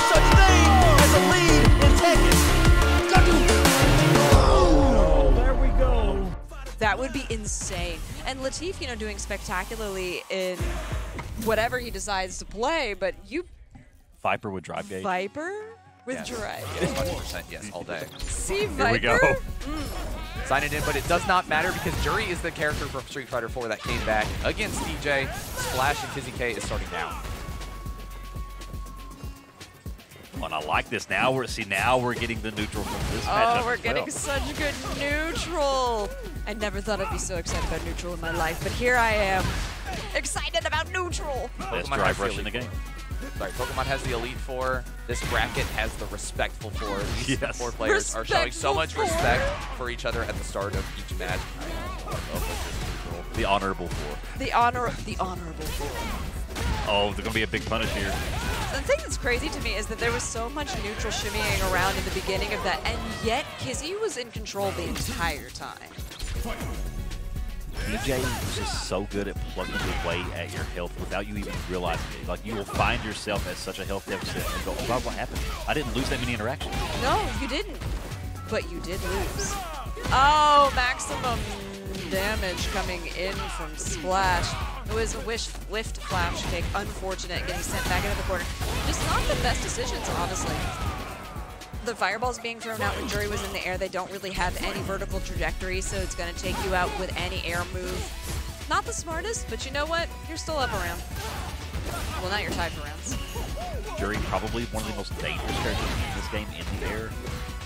such thing as a lead in Tekken. Oh, there we go. That would be insane. And Latif, you know, doing spectacularly in whatever he decides to play, but you... Viper with drive gauge. Viper with Yes. drive. Yes, 100% yes, all day. See, Here we Viper? go. Sign it in, but it does not matter because Juri is the character from Street Fighter 4 that came back against DJ. Splash and Kizzie K is starting down. And I like this. Now we're getting the neutral from this matchup. Oh, we're as getting well. such good neutral. I never thought I'd be so excited about neutral in my life, but here I am, excited about neutral. Best Pokemon drive has the rush in the Elite game. Sorry, Pokemon has the Elite Four. This bracket has the Respectful Four. These Yes. four players are showing so much Respectful Four. respect for each other at the start of each match. The honorable four. The honorable four. Oh, there's gonna be a big punish here. The thing that's crazy to me is that there was so much neutral shimmying around in the beginning of that, and yet Kizzie was in control the entire time. DJ is just so good at plugging away at your health without you even realizing it. Like, you will find yourself at such a health deficit and go, oh God, what happened? I didn't lose that many interactions. No, you didn't. But you did lose. Oh, maximum damage coming in from Splash. It was a whiffed flash kick. Unfortunate, getting sent back into the corner. Just not the best decisions, honestly. The fireballs being thrown out when Juri was in the air, they don't really have any vertical trajectory, so it's going to take you out with any air move. Not the smartest, but you know what? You're still up a round. Well, not your tied for rounds. Juri probably one of the most dangerous characters in this game in the air.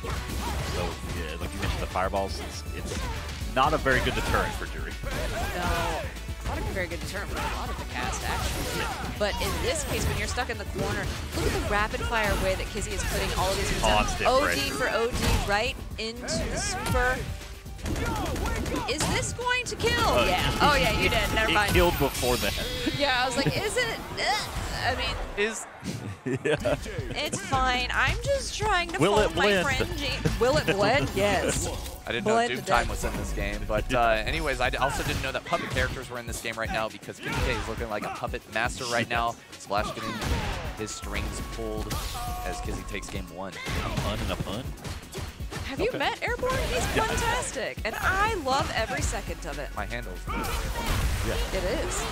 So, yeah, like you mentioned, the fireballs, it's not a very good deterrent for Juri. No, not a very good deterrent for a lot of the cast, actually. But in this case, when you're stuck in the corner, look at the rapid-fire way that Kizzie is putting all of these moves out. Constant OD pressure. for OD right into the super. Is this going to kill? Yeah. Oh, yeah, you did. Never mind. It killed before that. Yeah, I was like, is it? I mean, Yeah. it's fine. I'm just trying to Will fold it my blend? friend Jean. Will it blend? Yes. I didn't know Blend Doom to Time death. was in this game, but anyways, I also didn't know that puppet characters were in this game right now because Kizzie K is looking like a puppet master right now. Splash getting his strings pulled as Kizzie takes game one. A pun and a pun. Have you met Airborne? He's fantastic, and I love every second of it. My handle's It is.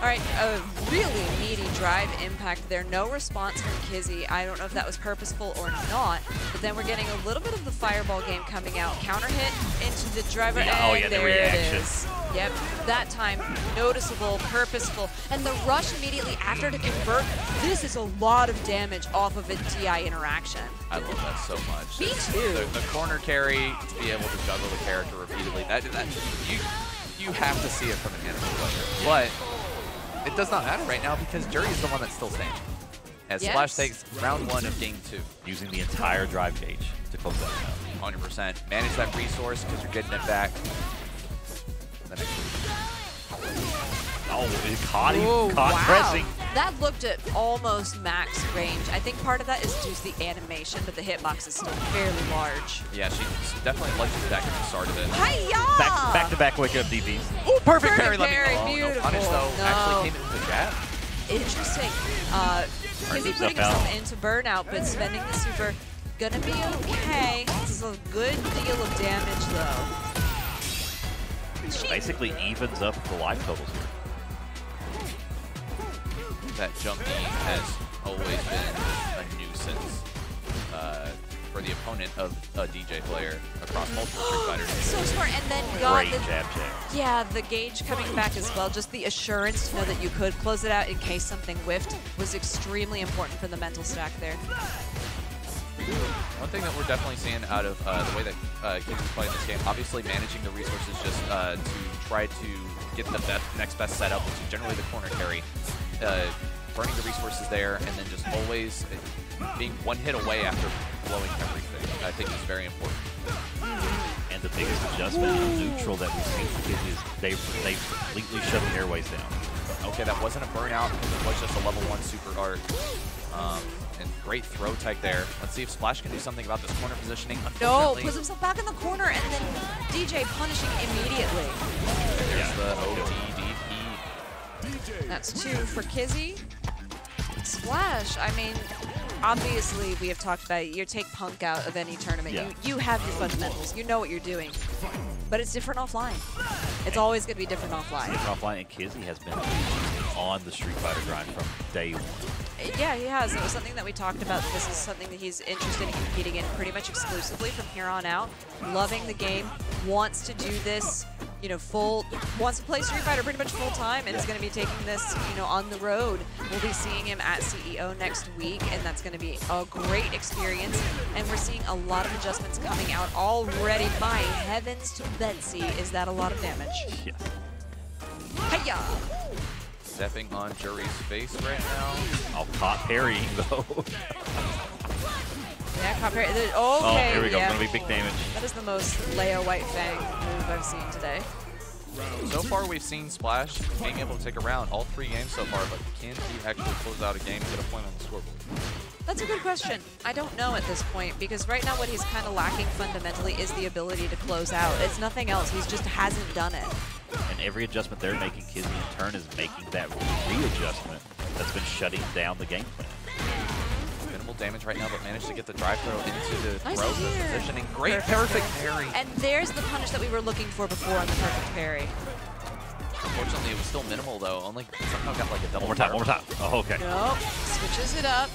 All right, a really meaty drive impact there. No response from Kizzie. I don't know if that was purposeful or not, but then we're getting a little bit of the fireball game coming out. Counter hit into the driver, Yeah, oh and yeah, the there reaction. it is. Yep, that time noticeable, purposeful, and the rush immediately after to convert. This is a lot of damage off of a DI interaction. I love that so much. Me too. The corner carry, to be able to juggle the character repeatedly, that you have to see it from an enemy player. But it does not matter right now because Juri is the one that's still standing. As Yes. Splash takes round one of game two. Using the entire drive gauge to close that out. 100%. Manage that resource because you're getting it back. Oh, it caught him. Whoa, Caught wow. pressing. That looked at almost max range. I think part of that is due to the animation, but the hitbox is still fairly large. Yeah, she definitely ledges back at the start of it. Hi-ya! Back-to-back wake-up DBs. Oh, perfect Perfect parry. Let me parry, oh, no beautiful. punish though. No. Actually came into the jab. Interesting. Kizzie himself putting himself out. into burnout, but spending the super. Gonna be okay. This is a good deal of damage, though. Basically evens up the life totals here. That jump knee has always been a nuisance for the opponent of a DJ player across multiple Street Fighters. So smart, and then got Great the jab check. yeah, the gauge coming back as well. Just the assurance to know that you could close it out in case something whiffed was extremely important for the mental stack there. One thing that we're definitely seeing out of the way that Kizzie's playing this game, obviously managing the resources just to try to get the next best setup, which is generally the corner carry. Burning the resources there, and then just always being one hit away after blowing everything, I think is very important. And the biggest adjustment in neutral that we've seen from Kizzie is they've completely shut the airways down. Okay, that wasn't a burnout, it was just a level 1 super art. And great throw tech there. Let's see if Splash can do something about this corner positioning. No, puts himself back in the corner, and then DJ punishing immediately. There's the OTDP. That's 2 for Kizzie. Splash, I mean, obviously, we have talked about it. You take Punk out of any tournament. Yeah. You have your fundamentals. You know what you're doing. But it's different offline. It's always going to be different offline. Different offline, and Kizzie has been on the Street Fighter grind from day one. Yeah, he has. It was something that we talked about. This is something that he's interested in competing in pretty much exclusively from here on out. Loving the game, wants to do this, you know, wants to play Street Fighter pretty much full time, and is going to be taking this, you know, on the road. We'll be seeing him at CEO next week, and that's going to be a great experience. And we're seeing a lot of adjustments coming out already. My heavens to Betsy, is that a lot of damage? Yes. Hiya! Stepping on Juri's face right now. Oh, caught parrying though. Yeah, copper. Okay, Oh, here we go. yeah. Gonna be big damage. That is the most Leo White Fang move I've seen today. So far, we've seen Splash being able to take a round all 3 games so far, but can he actually close out a game and get a point on the scoreboard? That's a good question. I don't know at this point, because right now what he's kind of lacking fundamentally is the ability to close out. It's nothing else. He just hasn't done it. And every adjustment they're making, Kizzie in turn is making that readjustment that's been shutting down the game plan. Minimal damage right now, but managed to get the drive throw into the Nice throw here. positioning. Great, perfect parry. And there's the punish that we were looking for before on the perfect parry. Unfortunately, it was still minimal though. Only somehow got like a double. One more time. Oh, okay. Nope. Switches it up.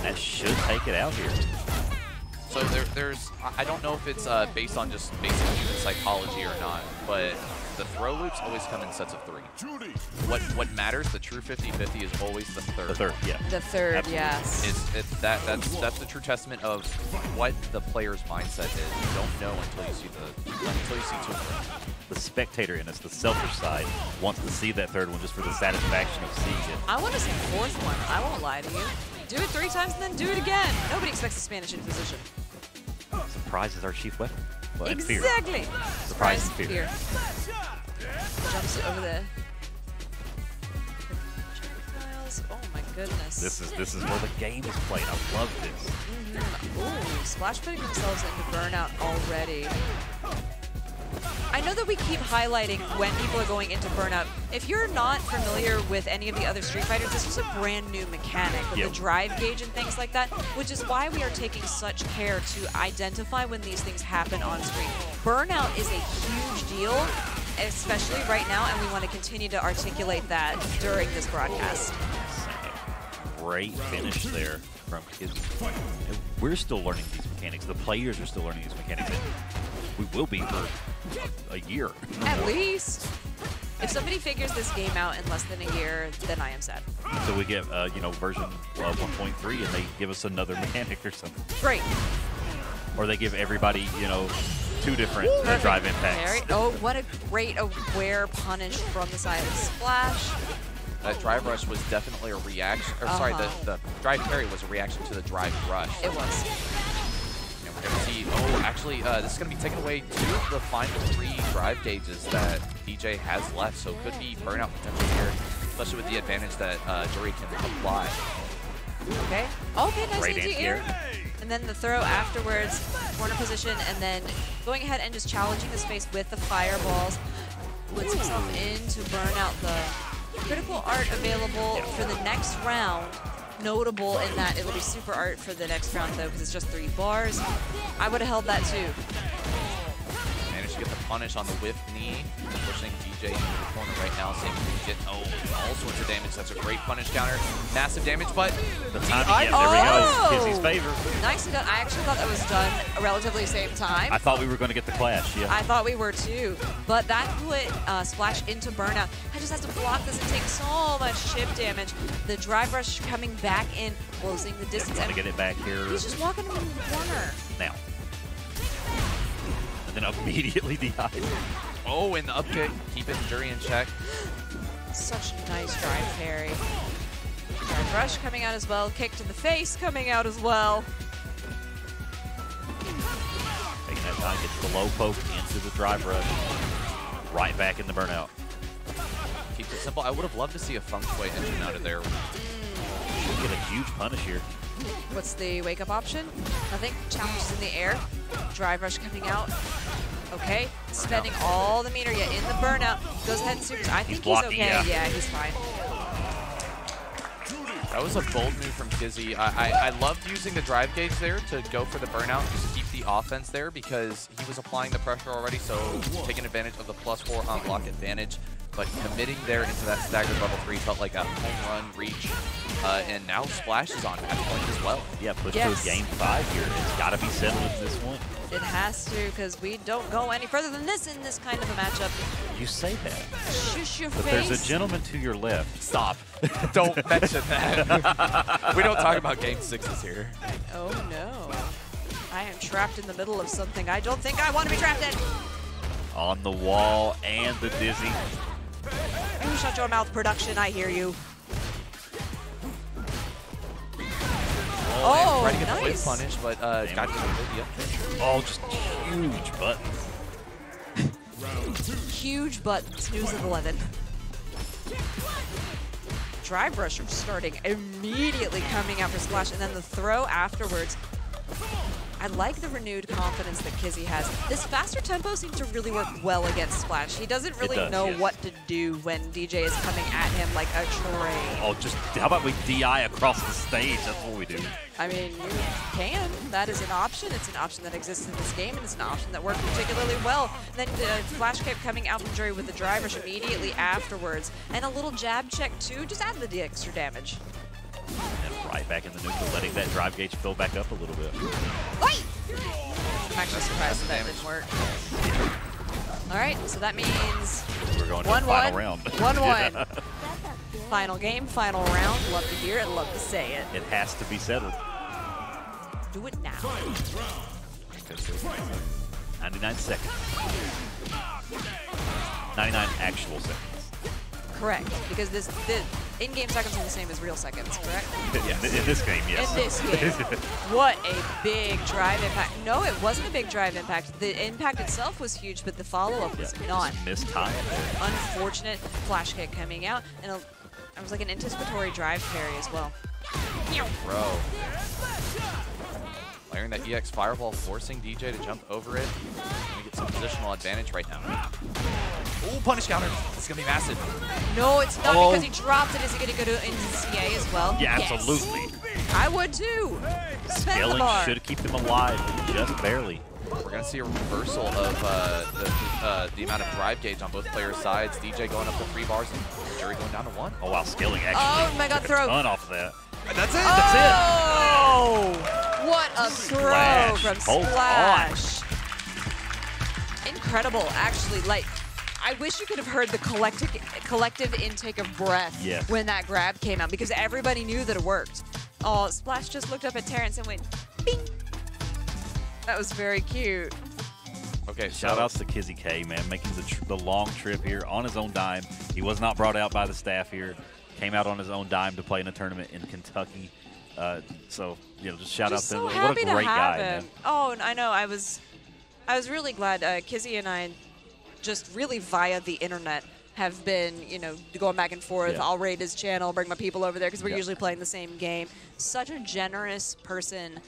That should take it out here. So I don't know if it's based on just basic human psychology or not, but the throw loops always come in sets of 3. What matters, the true 50-50 is always the third. The third, yeah. The third, Absolutely. yes. That's the true testament of what the player's mindset is. You don't know until you see 2 of them. The spectator in us, the selfish side, wants to see that third one just for the satisfaction of seeing it. I want to see a 4th one. I won't lie to you. Do it 3 times and then do it again. Nobody expects a Spanish Inquisition. Surprise is our chief weapon. Well, and fear. Exactly. Surprise and fear. Jumps over the projectiles. Oh my goodness. This is where the game is played. I love this. Ooh, Splash putting themselves into burnout already. I know that we keep highlighting when people are going into burnout. If you're not familiar with any of the other Street Fighters, this is a brand new mechanic with the drive gauge and things like that, which is why we are taking such care to identify when these things happen on screen. Burnout is a huge deal, especially right now, and we want to continue to articulate that during this broadcast. Great finish there from Kizzie. We're still learning these mechanics. The players are still learning these mechanics. And we will be for a year. At least. If somebody figures this game out in less than a year, then I am sad. So we get, you know, version 1.3, and they give us another mechanic or something. Great. Or they give everybody, you know, 2 different drive impacts. Oh, what a great aware punish from the side of Splash. That drive rush was definitely a reaction. Or sorry, the drive parry was a reaction to the drive rush. It was. And we're going to see, oh, actually, this is going to be taking away 2 of the final 3 drive gauges that DJ has left. So could be burnout potential here, especially with the advantage that Juri can apply. Okay. Okay, nice Great easy air. And then the throw afterwards, corner position, and then going ahead and just challenging the space with the fireballs. Puts himself in to burn out the critical art available for the next round. Notable in that it'll be super art for the next round though, because it's just 3 bars. I would have held that too. Managed to get the punish on the whiff knee, pushing DJ into the corner right now, seeing if he can get all sorts of damage. That's a great punish counter. Massive damage, but the timing, there we go. Kizzie's favor. Nicely done. I actually thought that was done relatively same time. I thought we were going to get the clash, yeah. I thought we were too, but that put Splash into burnout. I just have to block this and take so much chip damage. The drive rush coming back in, closing the distance. Trying to get it back here. He's just walking in the corner. Now. And then immediately DI. Oh, and the up kick, keeping Juri in check. Such a nice drive parry. Drive rush coming out as well. Kick to the face coming out as well. Taking that time, gets the low poke into the drive rush. Right back in the burnout. Keeps it simple. I would have loved to see a feng shui engine out of there. Should get a huge punish here. What's the wake up option? Nothing. Challenges in the air. Drive rush coming out. Okay. Spending all the meter yet in the burnout. Goes ahead and supers. I think he's okay. Yeah, he's fine. That was a bold move from Kizzie. I loved using the drive gauge there to go for the burnout, just keep the offense there because he was applying the pressure already, so taking advantage of the +4 on block advantage. But committing there into that staggered level 3 felt like a home run reach. And now Splash is on match point as well. Yeah, push to a game 5 here. It's got to be settled in this one. It has to, because we don't go any further than this in this kind of a matchup. You say that. Shush your But face. there's a gentleman to your left. Stop. Don't mention that. We don't talk about game 6s here. Oh no. I am trapped in the middle of something I don't think I want to be trapped in. On the wall and the dizzy. You shut your mouth, production, I hear you. Oh, Trying to get the whip nice. punish, but got to yep. Oh, just huge buttons. Huge buttons, news of 11. Drive rusher starting immediately coming out for Splash, and then the throw afterwards. I like the renewed confidence that Kizzie has. This faster tempo seems to really work well against Splash. He doesn't really know yes. what to do when DJ is coming at him like a train. Oh, just how about we DI across the stage? That's what we do. I mean, you can. That is an option. It's an option that exists in this game, and it's an option that worked particularly well. Then Flash kept coming out from Juri with the drive rush immediately afterwards. And a little jab check, too. Just add the extra damage. And right back in the neutral, letting that drive gauge fill back up a little bit. Wait! I'm actually surprised that didn't work. All right, so that means We're going to the final 1-1. round. 1-1. Final game, final round. Love to hear it, love to say it. It has to be settled. Do it now. 99 seconds. 99 actual seconds. Correct, because the in-game seconds are the same as real seconds, correct? In this game, yes. In this game. What a big drive impact. No, it wasn't a big drive impact. The impact itself was huge, but the follow-up was not. Missed time. Unfortunate flash kick coming out, and it was like an anticipatory drive parry as well. Bro. Layering that EX Fireball, forcing DJ to jump over it. Gonna get some positional advantage right now. Ooh, punish counter. This is gonna be massive. No, it's not because he dropped it. Is he gonna go to into CA as well? Yeah, Yes. absolutely. I would too. Spend the Scaling bar. should keep them alive, just barely. We're gonna see a reversal of the amount of drive gauge on both players' sides. DJ going up to 3 bars and Juri going down to 1. Oh wow, Scaling actually Oh my God, took throw. a ton off of that. And that's it. Oh! What a throw Splash. from Hold Splash. Incredible, actually. Like, I wish you could have heard the collective intake of breath when that grab came out, because everybody knew that it worked. Oh, Splash just looked up at Terrence and went, bing. That was very cute. Okay, Shout outs to Kizzie K, man, making the long trip here on his own dime. He was not brought out by the staff here. Came out on his own dime to play in a tournament in Kentucky. So, you know, just shout out to him. What a great guy, man. Oh, I know. I was really glad. Kizzie and I, just really via the internet, have been, you know, going back and forth. Yeah. I'll raid his channel, bring my people over there because we're usually playing the same game. Such a generous person